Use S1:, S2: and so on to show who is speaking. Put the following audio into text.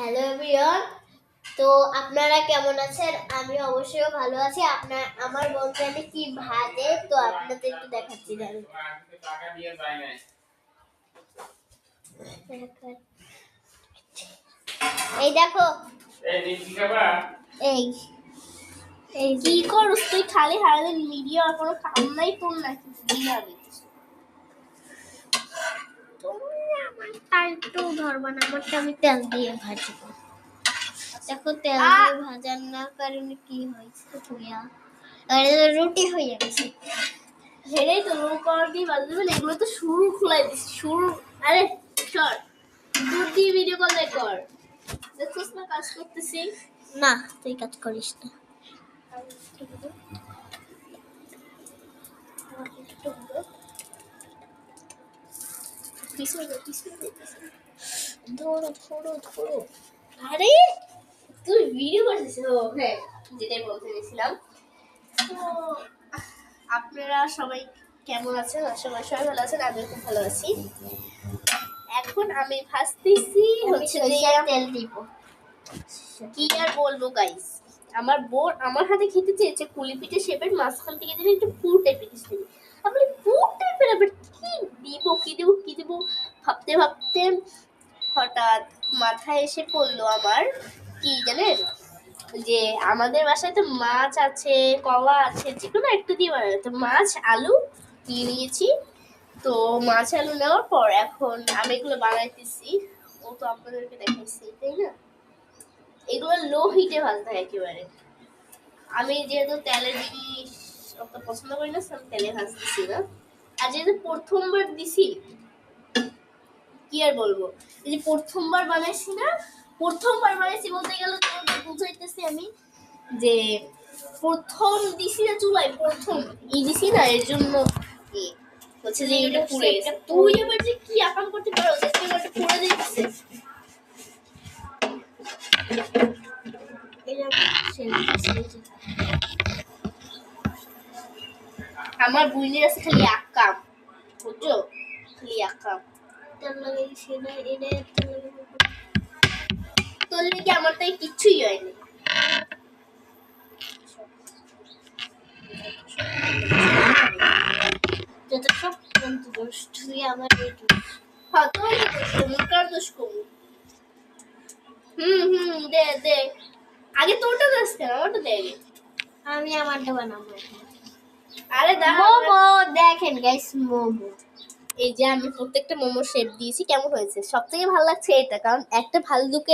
S1: Hello everyone, তো আপনারা কেমন আছেন? আমি অবশ্যই ভালো আছি। আমার বোনকে আমি কি ভাজে তো আপনাদের একটু দেখাচ্ছি। এই দেখো, এই এই কি করছ তুই? খালি হারাদিন মিডিয়া আর কোনো কাম নাই তোর নাকি? দিলাবি তুমি আমারটা একটু ধরবা না, আমারটা আমি তেল দিয়ে ভাজবো। দেখো তেল দিয়ে ভাজার না কারণে কি হয়েছে, রুটি হয়ে গেছে। সেটাই তো রোল করার দিয়ে বাজবে না, এগুলো তো শুরু খোলাই দিচ্ছি শুরু। আরে চল দুধ দিয়ে ভিডিও কল কর, দেখছিস না কাজ করতেছি। না তুই কাজ করিস না। ধরো ধরো ধরো। আরে তুই ভিডিও করছিস? হ্যাঁ, যেটাই বলতে গেছিলাম। তো আপনারা সবাই কেমন আছেন? সবাই ভালো আছেন, আমি খুব ভালো আছি। এখন আমি ভাজতেছি হচ্ছে তেল দিব। কি আর বলবো গাইস, আমার বোন আমার হাতে খেতে চেয়েছে কুলি পিঠে শেপের মাঝখান থেকে যেন একটু পুর টাইপের কিছু দিবি। আমি পুর টাইপের আবার কি দিব ভাবতে ভাবতে হঠাৎ মাথায় এসে পড়লো আমার, কি জানেন, যে আমাদের বাসায় তো মাছ আছে, কলা আছে, যেকোনো একটা দিয়ে বানানো। তো মাছ আলু নিয়ে নিয়েছি। তো মাছ আলু নেওয়ার পর এখন আমি এগুলো বানাইতেছি। ও তো আপনাদেরকে দেখাইছি, তাই না? এগুলো লো হিটে ভাজতে হয় একেবারে। আমি যেহেতু তেলের জিনিস অত পছন্দ করি না, আমি তেলে ভাজতেছি না। আর যেহেতু প্রথমবার দিছি, কি আর বলবো, এই যে প্রথমবার বানাইছি বলতে গেলে তোমাদের বুঝাইতেছি আমি যে প্রথম দিছি না চুলায়, প্রথম দিছি না, এর জন্য হচ্ছে যে এটা পুড়ে গেছে। তুই এবার যে কি আকাম করতে পারো যে তুই এটা পুড়ে দিতেছে। আমার বুইনের আছে খালি আকাম, বুঝছো? খালি আকাম তোর লেগে আমার তাই কিচ্ছুই হয়নি। যত সব দোষ তুই আমার দে দে আগে তোরটা দাস কেন, আমারটা দে আগে। আমি আমারটা বানাবো। আরে মোমো দেখেন গাইস, মোমো এই যে আমি প্রত্যেকটা মোমো শেপ দিয়েছি। কেমন হয়েছে? সবথেকে ভালো লাগছে এটা, কারণ একটা ভালো